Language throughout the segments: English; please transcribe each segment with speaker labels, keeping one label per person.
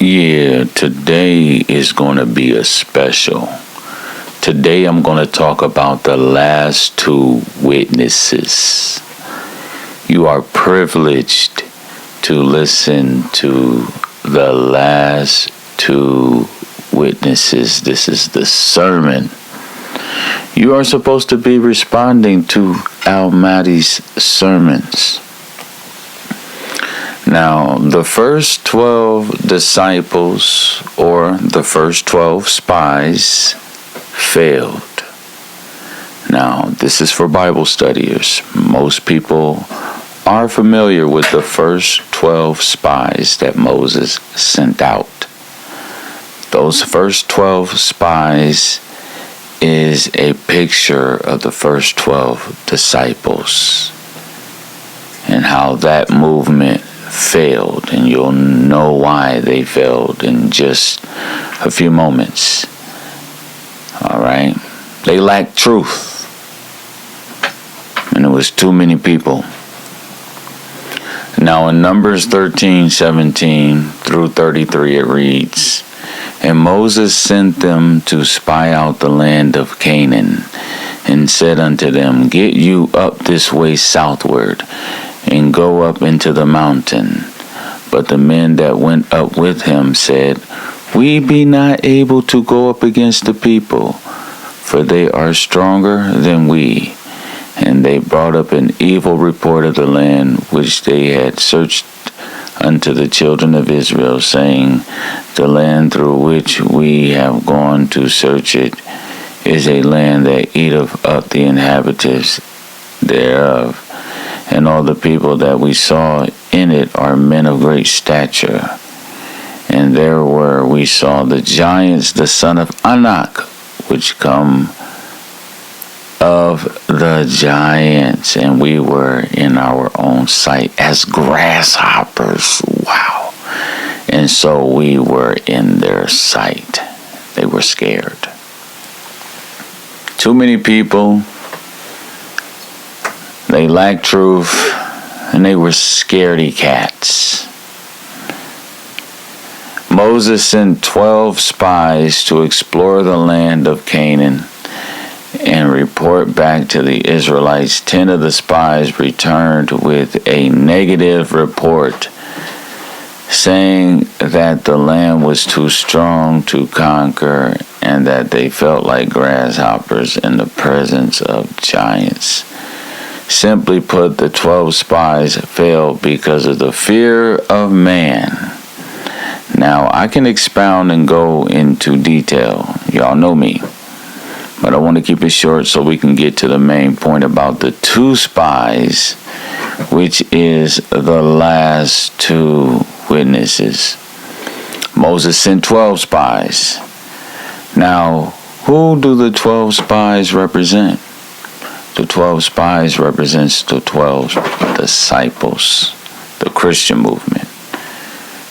Speaker 1: Yeah, today is going to be a special. Today I'm going to talk about the last two witnesses. You are privileged to listen to the last two witnesses. This is the sermon. You are supposed to be responding to Mahdi's sermons. Now, the first 12 disciples, or the first 12 spies, failed. Now, this is for Bible studiers. Most people are familiar with the first 12 spies that Moses sent out. Those first 12 spies is a picture of the first 12 disciples and how that movement failed, and you'll know why they failed in just a few moments. Alright? They lacked truth, and there was too many people. Now in Numbers 13:17 through 33 it reads, "And Moses sent them to spy out the land of Canaan, and said unto them, Get you up this way southward, and go up into the mountain. But the men that went up with him said, We be not able to go up against the people, for they are stronger than we. And they brought up an evil report of the land which they had searched unto the children of Israel, saying, The land through which we have gone to search it is a land that eateth up the inhabitants thereof. And all the people that we saw in it are men of great stature. And there were we saw the giants, the son of Anak, which come of the giants, and we were in our own sight as grasshoppers." Wow. And so we were in their sight. They were scared. Too many people. They lacked truth, and they were scaredy cats. Moses sent 12 spies to explore the land of Canaan and report back to the Israelites. 10 of the spies returned with a negative report, saying that the land was too strong to conquer and that they felt like grasshoppers in the presence of giants. Simply put, the 12 spies failed because of the fear of man. Now, I can expound and go into detail. Y'all know me. But I want to keep it short so we can get to the main point about the two spies, which is the last two witnesses. Moses sent 12 spies. Now, who do the 12 spies represent? The 12 spies represents the 12 disciples, the Christian movement.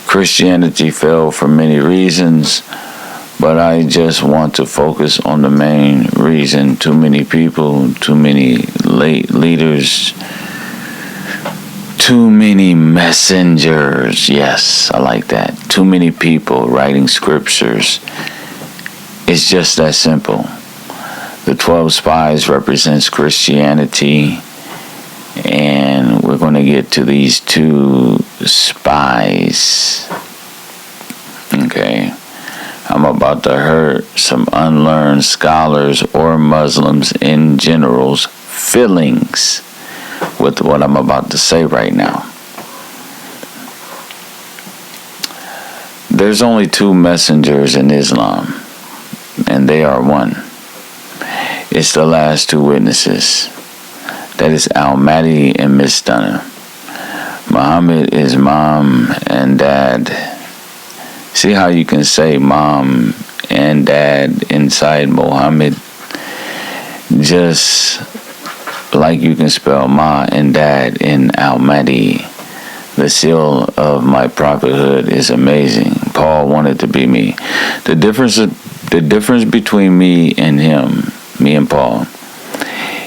Speaker 1: Christianity fell for many reasons, but I just want to focus on the main reason. Too many people, too many late leaders, too many messengers. Yes, I like that. Too many people writing scriptures. It's just that simple. The 12 spies represents Christianity, and we're going to get to these two spies. Okay. I'm about to hurt some unlearned scholars or Muslims in general's feelings with what I'm about to say right now. There's only two messengers in Islam, and they are one. It's the last two witnesses. That is Mahdi and Miss Stunner. Muhammad is mom and dad. See how you can say mom and dad inside Muhammad? Just like you can spell ma and dad in Mahdi. The seal of my prophethood is amazing. Paul wanted to be me. The difference between me and him, me and Paul,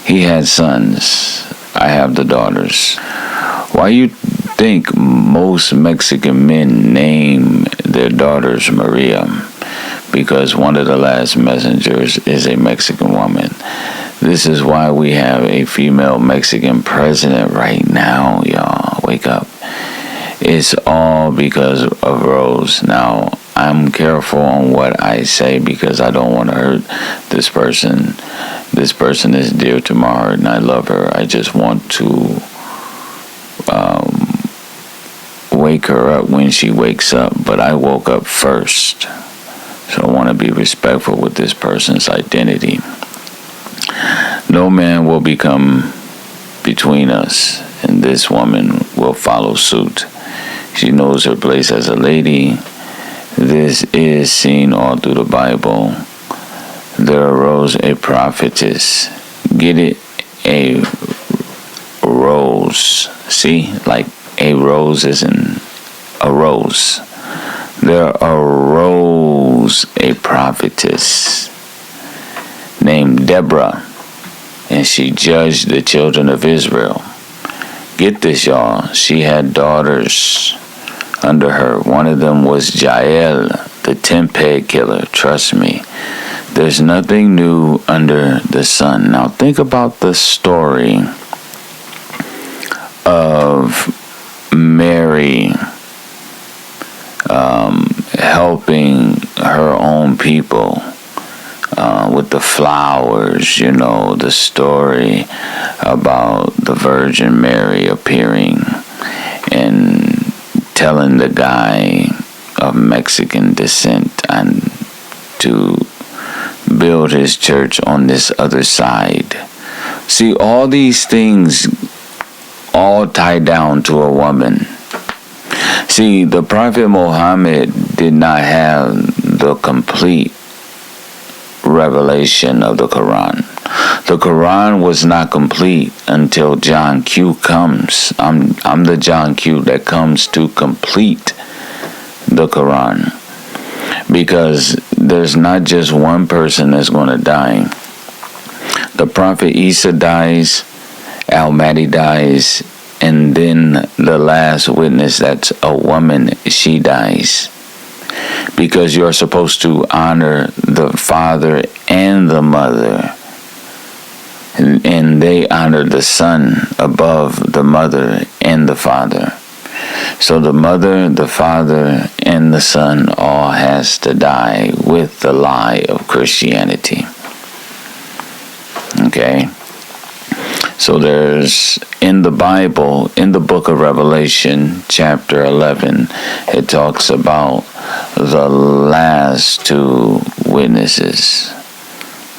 Speaker 1: he had sons. I have the daughters. Why you think most Mexican men name their daughters Maria because one of the last messengers is a Mexican woman. This is why we have a female Mexican president right now, y'all. Wake up. It's all because of Rose. Now, I'm careful on what I say because I don't want to hurt this person. This person is dear to my heart and I love her. I just want to wake her up when she wakes up. But I woke up first. So I want to be respectful with this person's identity. No man will become between us, and this woman will follow suit. She knows her place as a lady. This is seen all through the Bible. There arose a prophetess. Get it? A rose. See? Like a rose isn't a rose. There arose a prophetess named Deborah, and she judged the children of Israel. Get this, y'all. She had daughters under her. One of them was Jael, the 10-peg killer. Trust me. There's nothing new under the sun. Now think about the story of Mary helping her own people with the flowers, the story about the Virgin Mary appearing and telling the guy of Mexican descent and to build his church on this other side. See, all these things all tie down to a woman. See, the Prophet Muhammad did not have the complete revelation of the Quran. The Quran was not complete until John Q comes. I'm the John Q that comes to complete the Quran. Because there's not just one person that's going to die. The Prophet Isa dies, Mahdi dies, and then the last witness, that's a woman, she dies. Because you're supposed to honor the father and the mother. And they honor the son above the mother and the father. So the mother, the father, and the son all has to die with the lie of Christianity. Okay? So there's, in the Bible, in the book of Revelation, chapter 11, it talks about the last two witnesses.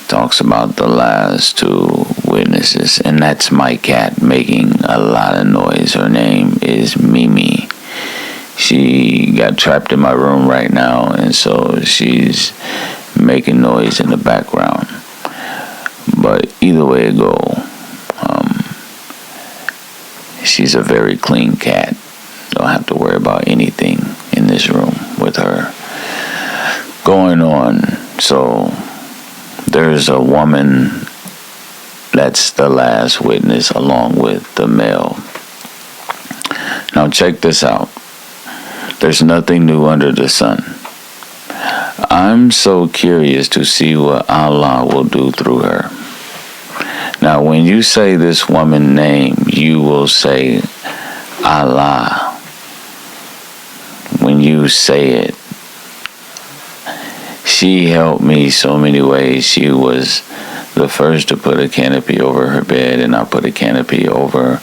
Speaker 1: It talks about the last two witnesses. And that's my cat making a lot of noise. Her name is Mimi. She got trapped in my room right now, and so she's making noise in the background. But either way it go, she's a very clean cat. Don't have to worry about anything in this room with her going on. So there's a woman that's the last witness along with the male. Now check this out. There's nothing new under the sun. I'm so curious to see what Allah will do through her. Now, when you say this woman's name, you will say Allah. When you say it, she helped me so many ways. She was the first to put a canopy over her bed, and I put a canopy over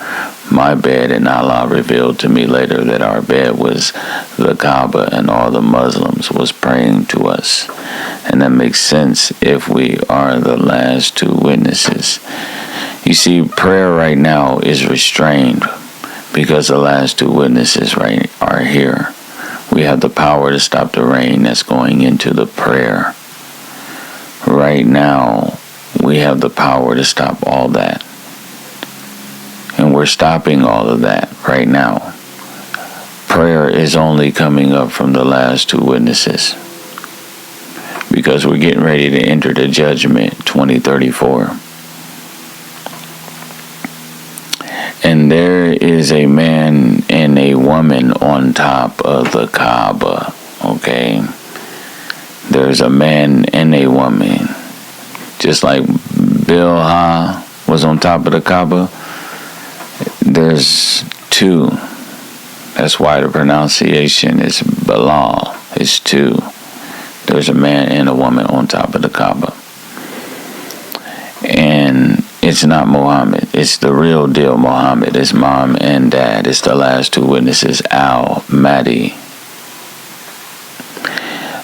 Speaker 1: my bed, and Allah revealed to me later that our bed was the Kaaba and all the Muslims was praying to us. And that makes sense if we are the last two witnesses. You see, prayer right now is restrained because the last two witnesses are here. We have the power to stop the rain that's going into the prayer. Right now, we have the power to stop all that. And we're stopping all of that right now. Prayer is only coming up from the last two witnesses. Because we're getting ready to enter the judgment 2034. And there is a man and a woman on top of the Kaaba. Okay? There's a man and a woman. Just like Bilhah was on top of the Kaaba, there's two. That's why the pronunciation is Bilal. It's two. There's a man and a woman on top of the Kaaba. And it's not Muhammad. It's the real deal Muhammad. It's mom and dad. It's the last two witnesses, Mahdi.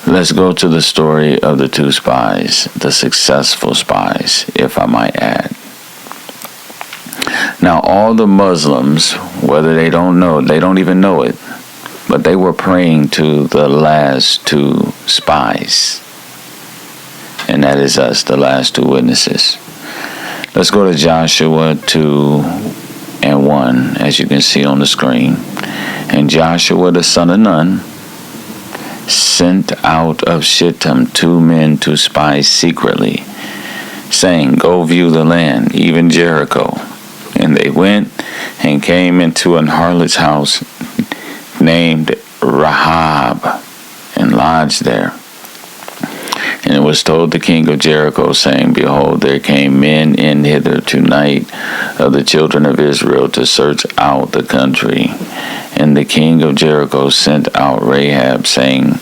Speaker 1: Let's go to the story of the two spies, the successful spies, if I might add. Now, all the Muslims, whether they don't even know it, but they were praying to the last two spies. And that is us, the last two witnesses. Let's go to Joshua 2:1, as you can see on the screen. And Joshua the son of Nun sent out of Shittim 2 men to spy secretly, saying, "Go view the land, even Jericho." And they went and came into an harlot's house named Rahab, and lodged there. And it was told the king of Jericho, saying, "Behold, there came men in hither tonight of the children of Israel to search out the country." And the king of Jericho sent out Rahab, saying,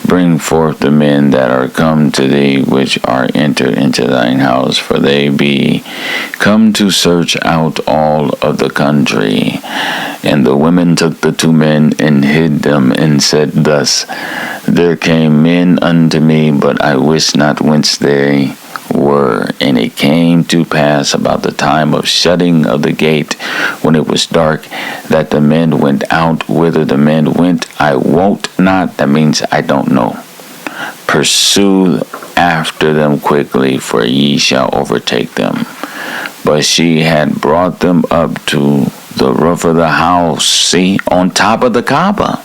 Speaker 1: "Bring forth the men that are come to thee, which are entered into thine house, for they be come to search out all of the country." And the women took the 2 men and hid them, and said thus, "There came men unto me, but I wist not whence they were. And it came to pass about the time of shutting of the gate, when it was dark, that the men went out. Whither the men went, I wot not." That means I don't know. "Pursue after them quickly, for ye shall overtake them." But she had brought them up to the roof of the house. See, on top of the Kaaba.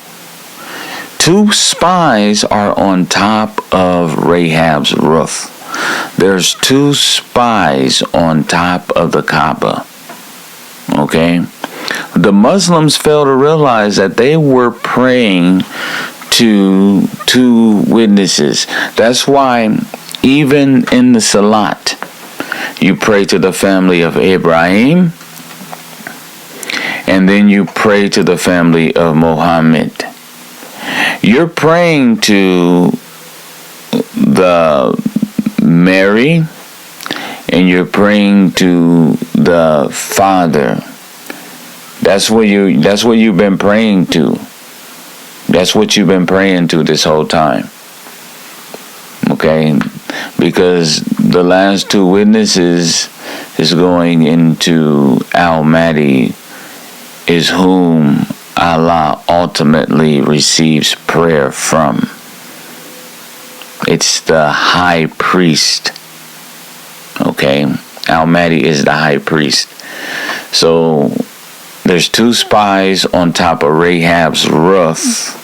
Speaker 1: 2 spies are on top of Rahab's roof. There's 2 spies on top of the Kaaba. Okay? The Muslims fail to realize that they were praying to 2 witnesses. That's why even in the Salat, you pray to the family of Abraham, and then you pray to the family of Muhammad. You're praying to the Mary, and you're praying to the Father. That's what you've been praying to. That's what you've been praying to this whole time. Okay? Because the last 2 witnesses is going into Mahdi, is whom Allah ultimately receives prayer from. It's the high priest. Okay? Mahdi is the high priest. So there's 2 spies on top of Rahab's roof,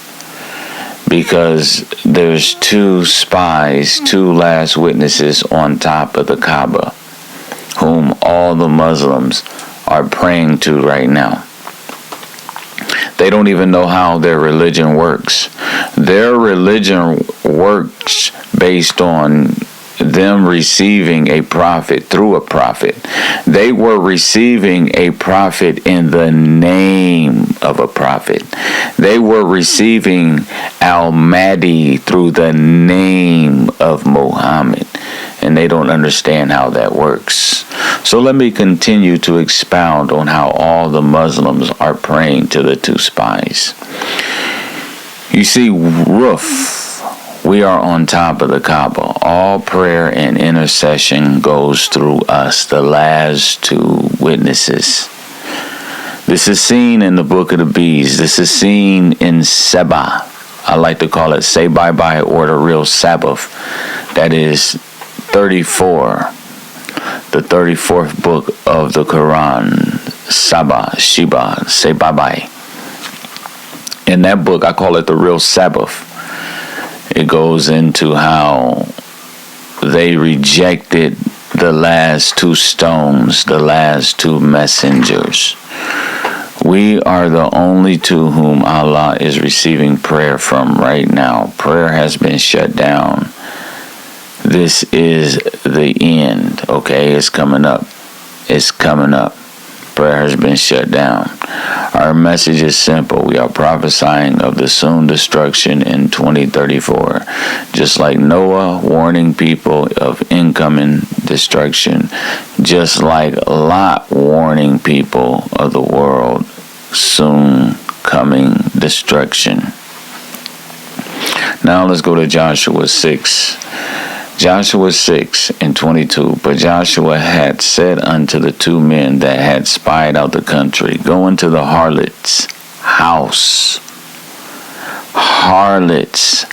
Speaker 1: because there's 2 spies, 2 last witnesses on top of the Kaaba, whom all the Muslims are praying to right now. They don't even know how their religion works. Their religion works based on them receiving a prophet through a prophet. They were receiving a prophet in the name of a prophet. They were receiving Mahdi through the name of Muhammad. And they don't understand how that works. So let me continue to expound on how all the Muslims are praying to the 2 spies. You see, roof. We are on top of the Kaaba. All prayer and intercession goes through us, the last 2 witnesses. This is seen in the Book of the Bees. This is seen in Seba. I like to call it Say Bye Bye, or the real Sabbath. That is 34. The 34th book of the Quran. Sheba, Say Bye Bye. In that book, I call it the real Sabbath. It goes into how they rejected the last 2 stones, the last 2 messengers. We are the only two whom Allah is receiving prayer from right now. Prayer has been shut down. This is the end, okay? It's coming up. It's coming up. Prayer has been shut down. Our message is simple. We are prophesying of the soon destruction in 2034. Just like Noah warning people of incoming destruction. Just like Lot warning people of the world soon coming destruction. Now let's go to Joshua 6. Joshua 6:22. But Joshua had said unto the two men that had spied out the country, go into the harlot's house. Harlot's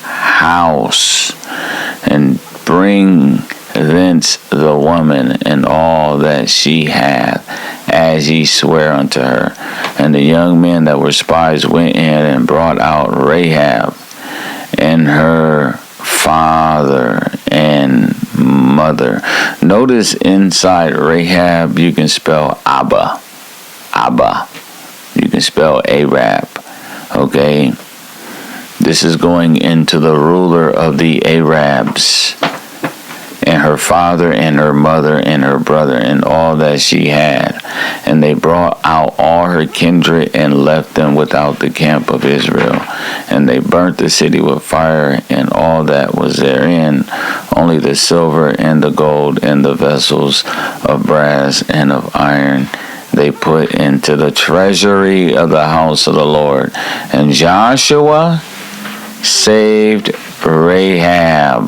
Speaker 1: house. And bring thence the woman and all that she hath, as ye swear unto her. And the young men that were spies went in and brought out Rahab and her father and mother. Notice inside Rahab you can spell Abba. Abba. You can spell Arab. Okay? This is going into the ruler of the Arabs, and her father and her mother and her brother and all that she had. And they brought out all her kindred and left them without the camp of Israel. And they burnt the city with fire and all that was therein, only the silver and the gold and the vessels of brass and of iron they put into the treasury of the house of the Lord. And Joshua saved Rahab,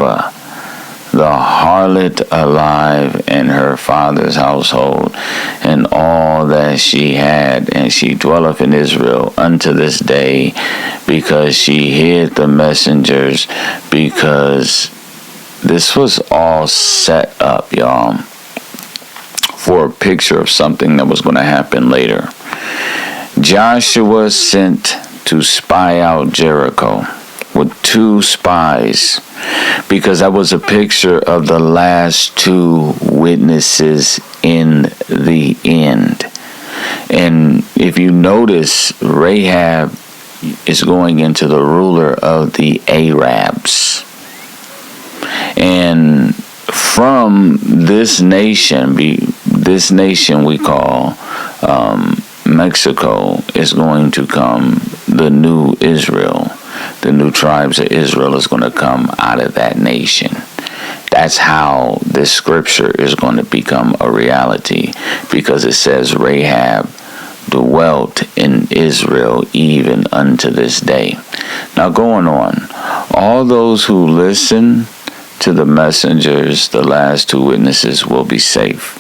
Speaker 1: the harlot, alive, and her father's household, and all that she had, and she dwelleth in Israel unto this day, because she hid the messengers, because this was all set up, y'all, for a picture of something that was going to happen later. Joshua sent to spy out Jericho with 2 spies, because that was a picture of the last 2 witnesses in the end. And if you notice, Rahab is going into the ruler of the Arabs. And from this nation we call Mexico, is going to come the new Israel. The new tribes of Israel is going to come out of that nation. That's how this scripture is going to become a reality, because it says Rahab dwelt in Israel even unto this day. Now going on, all those who listen to the messengers, the last 2 witnesses, will be safe.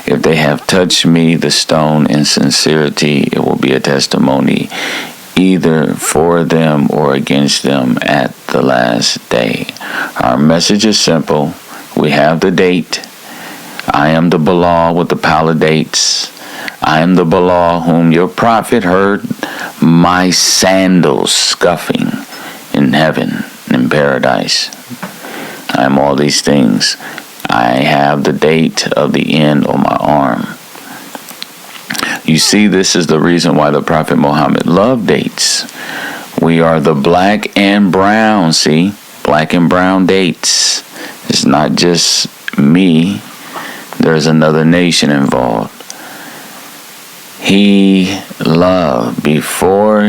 Speaker 1: If they have touched me, the stone, in sincerity, it will be a testimony either for them or against them at the last day. Our message is simple. We have the date. I am the Bilal with the palidates. I am the Bilal whom your prophet heard my sandals scuffing in heaven, in paradise. I am all these things. I have the date of the end on my arm. You see, this is the reason why the Prophet Muhammad loved dates. We are the black and brown, see? Black and brown dates. It's not just me. There's another nation involved. He loved before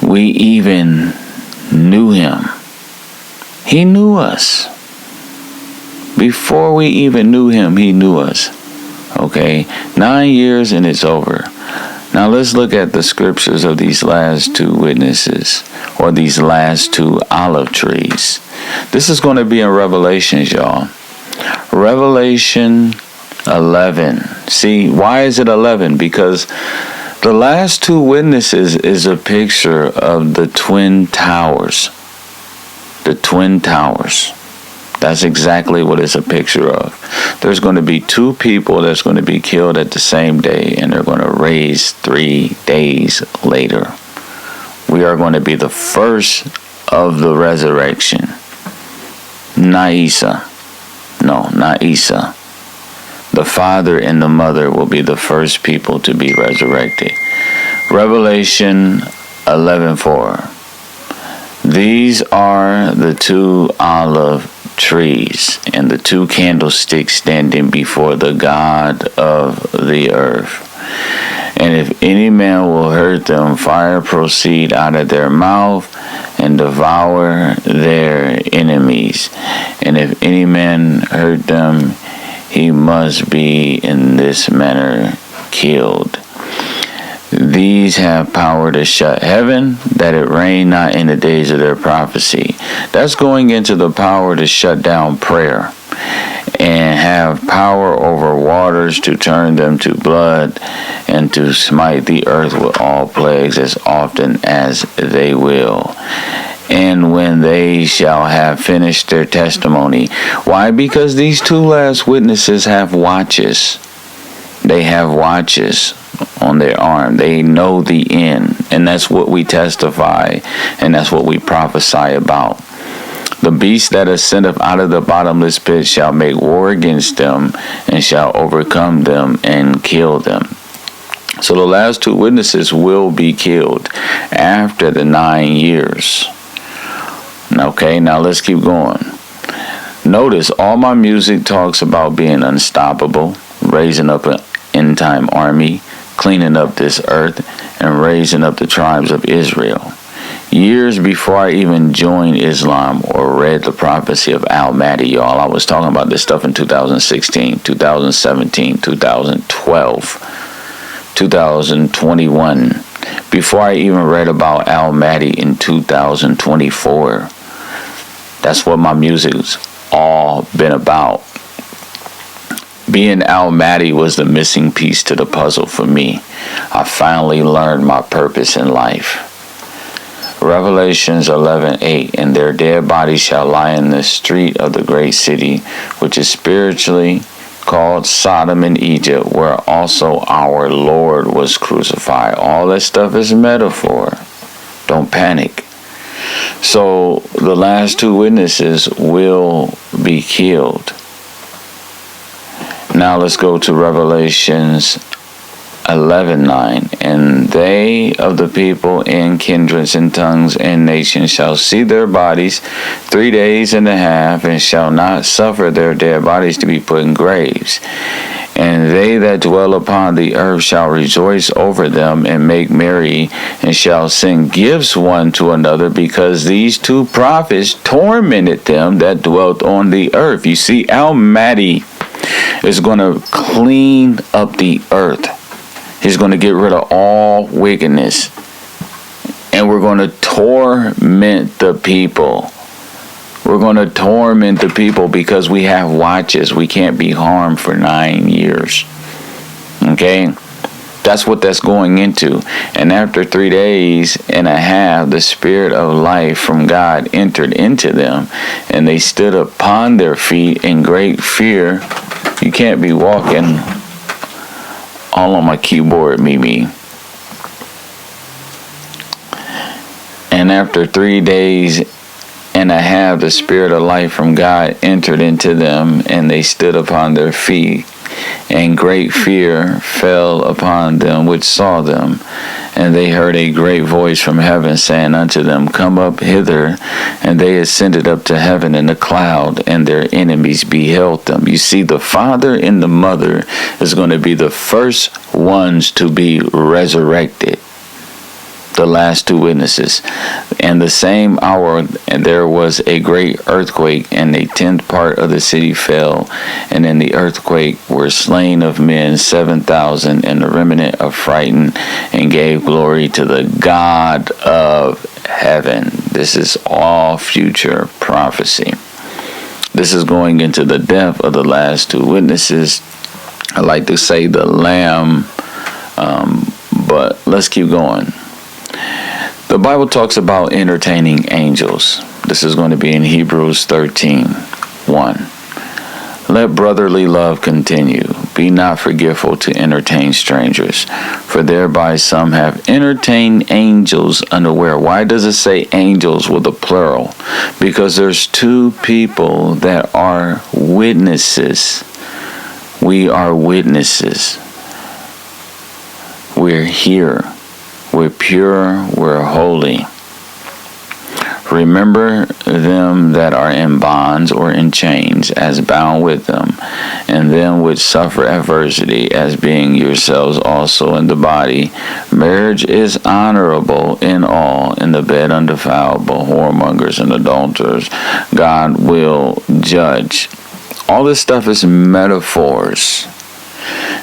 Speaker 1: we even knew him. He knew us. Before we even knew him, he knew us. Okay, 9 years and it's over. Now let's look at the scriptures of these last 2 witnesses, or these last 2 olive trees. This is going to be in Revelations, y'all. Revelation 11. See, why is it 11? Because the last 2 witnesses is a picture of the Twin Towers. The Twin Towers. That's exactly what it's a picture of. There's going to be 2 people that's going to be killed at the same day, and they're going to raise 3 days later. We are going to be the first of the resurrection. Not Isa. No, not Isa. The father and the mother will be the first people to be resurrected. Revelation 11:4. These are the two olive trees and the two candlesticks standing before the God of the earth. And if any man will hurt them, fire proceed out of their mouth and devour their enemies. And if any man hurt them, he must be in this manner killed. These have power to shut heaven, that it rain not in the days of their prophecy. That's going into the power to shut down prayer, and have power over waters to turn them to blood, and to smite the earth with all plagues as often as they will. And when they shall have finished their testimony. Why? Because these two last witnesses have watches. They have watches on their arm. They know the end. And that's what we testify, and that's what we prophesy about. The beast that ascendeth out of the bottomless pit shall make war against them, and shall overcome them and kill them. So the last two witnesses will be killed after the 9 years. Okay, now let's keep going. Notice all my music talks about being unstoppable, raising up an end-time army, cleaning up this earth, and raising up the tribes of Israel. Years before I even joined Islam or read the prophecy of Mahdi, y'all, I was talking about this stuff in 2016, 2017, 2012, 2021. Before I even read about Mahdi in 2024. That's what my music's all been about. Being Mahdi was the missing piece to the puzzle for me. I finally learned my purpose in life. Revelations 11:8, and their dead bodies shall lie in the street of the great city, which is spiritually called Sodom and Egypt, where also our Lord was crucified. All that stuff is metaphor. Don't panic. So the last two witnesses will be killed. Now let's go to Revelations 11:9. And they of the people and kindreds and tongues and nations shall see their bodies 3 days and a half, and shall not suffer their dead bodies to be put in graves. And they that dwell upon the earth shall rejoice over them, and make merry, and shall send gifts one to another, because these two prophets tormented them that dwelt on the earth. You see, Mahdi is going to clean up the earth. He's going to get rid of all wickedness. And we're going to torment the people. We're going to torment the people because we have watches. We can't be harmed for 9 years. Okay? That's what that's going into. And after 3 days and a half, the spirit of life from God entered into them, and they stood upon their feet in great fear. You can't be walking all on my keyboard, Mimi. And after 3 days and a half, the spirit of life from God entered into them, and they stood upon their feet, and great fear fell upon them which saw them. And they heard a great voice from heaven saying unto them, Come up hither. And they ascended up to heaven in a cloud, and their enemies beheld them. You see, the father and the mother is going to be the first ones to be resurrected. The last two witnesses. And the same hour there was a great earthquake, and a 10th part of the city fell. And in the earthquake were slain of men 7,000, and the remnant of frightened, and gave glory to the God of heaven. This is all future prophecy. This is going into the death of the last two witnesses. I like to say the Lamb, but let's keep going. The Bible talks about entertaining angels. This is going to be in Hebrews 13:1. Let brotherly love continue. Be not forgetful to entertain strangers, for thereby some have entertained angels unaware. Why does it say angels with a plural? Because there's two people that are witnesses. We are witnesses. We're here. We're pure. We're holy. Remember them that are in bonds or in chains as bound with them, and them which suffer adversity as being yourselves also in the body. Marriage is honorable in all, in the bed undefiled, but whoremongers and adulterers God will judge. All this stuff is metaphors.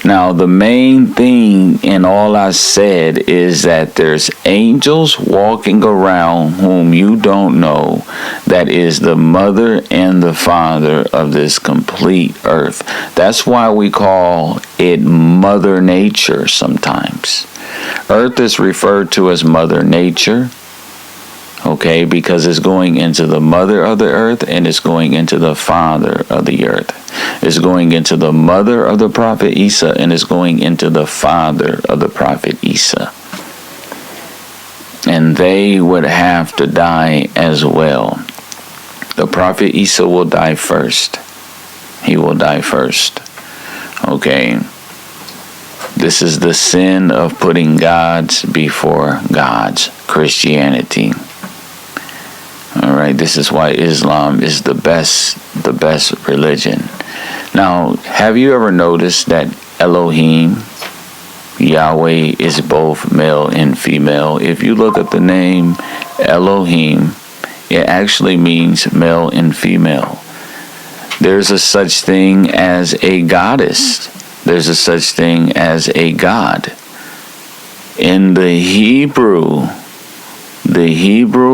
Speaker 1: Now, the main thing in all I said is that there's angels walking around whom you don't know, that is the mother and the father of this complete earth. That's why we call it Mother Nature sometimes. Earth is referred to as Mother Nature, okay, because it's going into the mother of the earth and it's going into the father of the earth. It's going into the mother of the prophet Isa and it's going into the father of the prophet Isa. And they would have to die as well. The prophet Isa will die first. He will die first. Okay. This is the sin of putting gods before gods. Christianity. All right, this is why Islam is the best religion. Now, have you ever noticed that Elohim, Yahweh, is both male and female? If you look at the name Elohim, it actually means male and female. There's a such thing as a goddess. There's a such thing as a god. In the Hebrew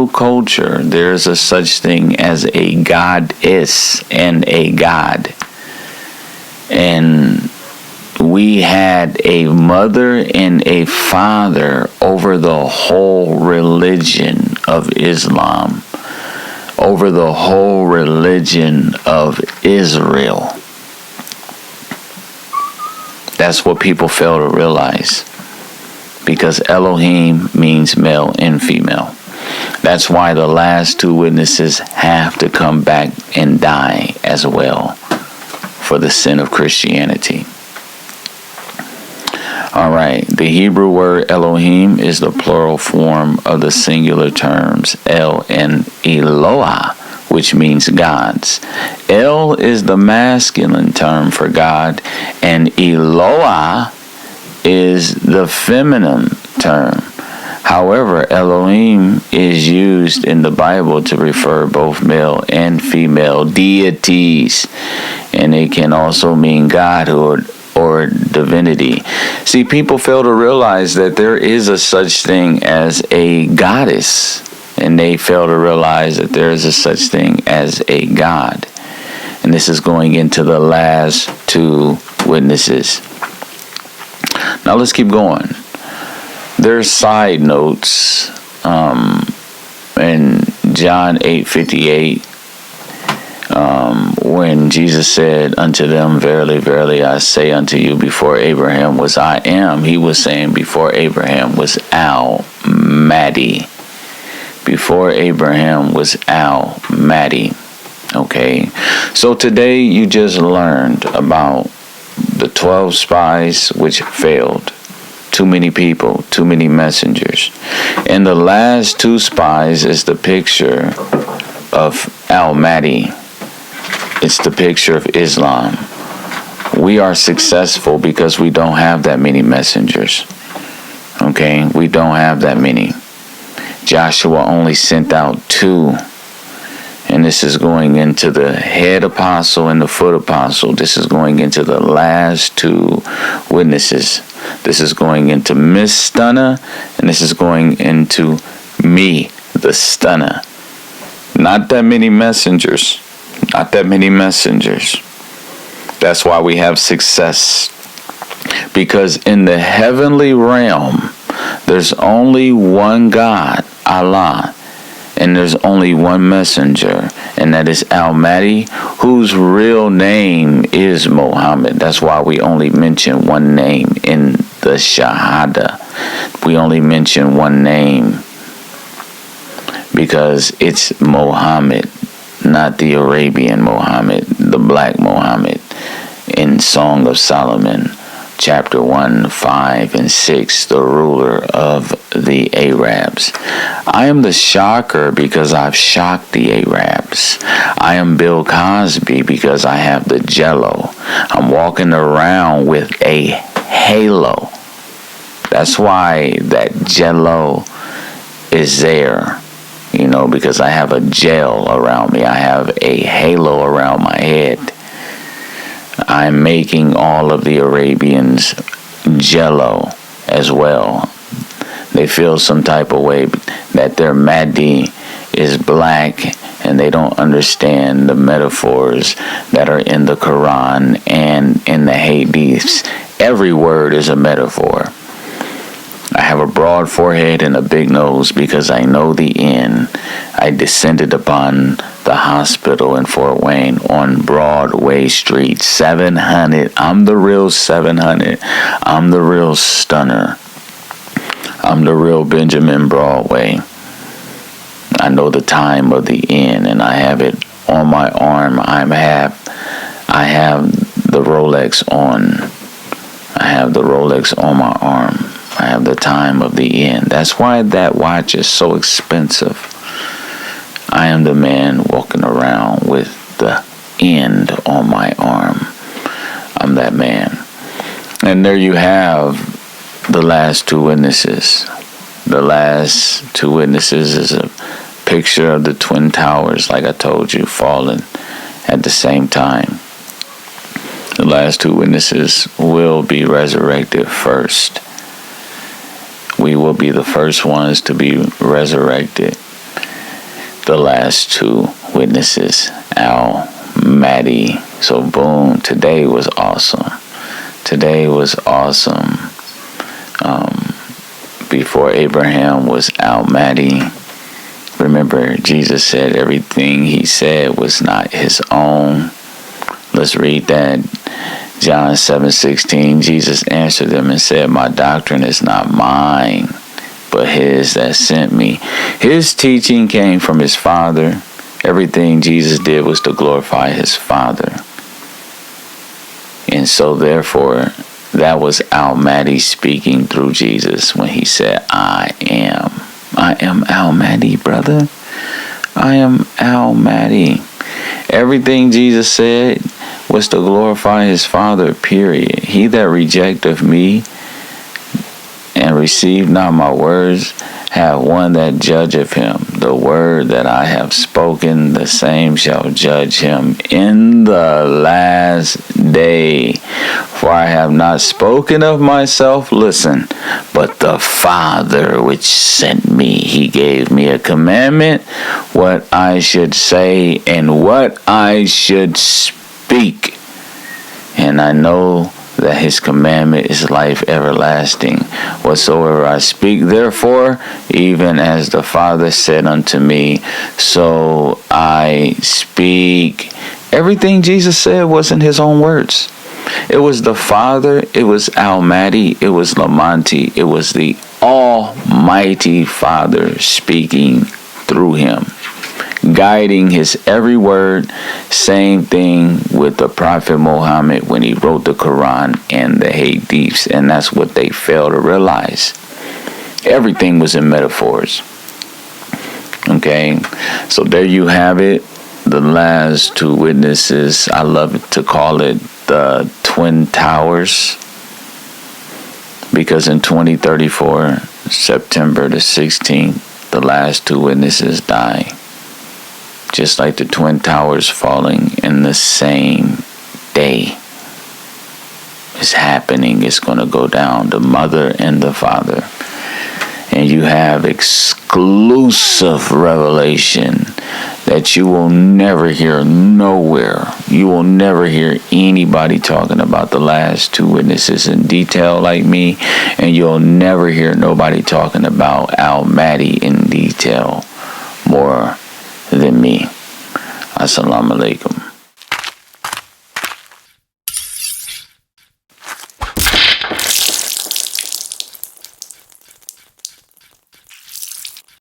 Speaker 1: culture, there's a such thing as a goddess and a god. And we had a mother and a father over the whole religion of Islam, over the whole religion of Israel. That's what people fail to realize. Because Elohim means male and female. That's why the last two witnesses have to come back and die as well for the sin of Christianity. All right, the Hebrew word Elohim is the plural form of the singular terms El and Eloah, which means gods. El is the masculine term for God, and Eloah is the feminine term. However, Elohim is used in the Bible to refer both male and female deities, and it can also mean godhood or divinity. See, people fail to realize that there is a such thing as a goddess, and they fail to realize that there is a such thing as a god. And this is going into the last two witnesses. Now let's keep going. There's side notes in John 8:58 when Jesus said unto them, Verily, verily, I say unto you, before Abraham was I am. He was saying before Abraham was Mahdi. Before Abraham was Mahdi. Okay, so today you just learned about the 12 spies which failed. Too many people, too many messengers. And the last two spies is the picture of Mahdi. It's the picture of Islam. We are successful because we don't have that many messengers. Okay, we don't have that many. Joshua only sent out 2. And this is going into the head apostle and the foot apostle. This is going into the last 2 witnesses. This is going into Miss Stunner, and this is going into me, the Stunner. Not that many messengers. Not that many messengers. That's why we have success. Because in the heavenly realm, there's only one God, Allah. And there's only one messenger, and that is Mahdi, whose real name is Muhammad. That's why we only mention one name in the Shahada. We only mention one name because it's Muhammad, not the Arabian Muhammad, the black Muhammad. And in Song of Solomon, chapter 1, 5, and 6, the ruler of the Arabs. I am the shocker because I've shocked the Arabs. I am Bill Cosby because I have the jello. I'm walking around with a halo. That's why that jello is there, because I have a gel around me. I have a halo around my head. I'm making all of the Arabians jello as well. They feel some type of way that their Mahdi is black, and they don't understand the metaphors that are in the Quran and in the Hadiths. Every word is a metaphor. I have a broad forehead and a big nose because I know the end. I descended upon the hospital in Fort Wayne on Broadway Street, 700. I'm the real 700. I'm the real stunner. I'm the real Benjamin Broadway. I know the time of the end, and I have it on my arm. I have the Rolex on. I have the Rolex on my arm. I have the time of the end. That's why that watch is so expensive. I am the man walking around with the end on my arm. I'm that man. And there you have the last two witnesses. The last two witnesses is a picture of the Twin Towers, like I told you, falling at the same time. The last two witnesses will be resurrected first. We will be the first ones to be resurrected. The last two witnesses, Mahdi. So boom, today was awesome. Today was awesome. Before Abraham was Mahdi. Remember, Jesus said everything he said was not his own. Let's read that. John 7:16, Jesus answered them and said, my doctrine is not mine, but his that sent me. His teaching came from his Father. Everything Jesus did was to glorify his Father. And so therefore, that was Mahdi speaking through Jesus when he said, I am Mahdi, brother. I am Mahdi. Everything Jesus said was to glorify his Father, period. He that rejecteth me and receive not my words, have one that judgeth him. The word that I have spoken, the same shall judge him in the last day. For I have not spoken of myself, listen, but the Father which sent me, he gave me a commandment, what I should say and what I should speak. And I know that his commandment is life everlasting. Whatsoever I speak, therefore, even as the Father said unto me, so I speak. Everything Jesus said wasn't his own words. It was the Father, it was Mahdi, it was Lamonti, it was the Almighty Father speaking through him, guiding his every word. Same thing with the Prophet Muhammad when he wrote the Quran and the Hadiths, and that's what they fail to realize. Everything was in metaphors. Okay, so there you have it. The last two witnesses. I love to call it the Twin Towers, because in 2034, September the 16th, the last two witnesses die. Just like the Twin Towers falling in the same day. It's happening. It's going to go down. The mother and the father. And you have exclusive revelation that you will never hear nowhere. You will never hear anybody talking about the last two witnesses in detail like me. And you'll never hear nobody talking about Mahdi in detail more than me. Assalamu alaikum.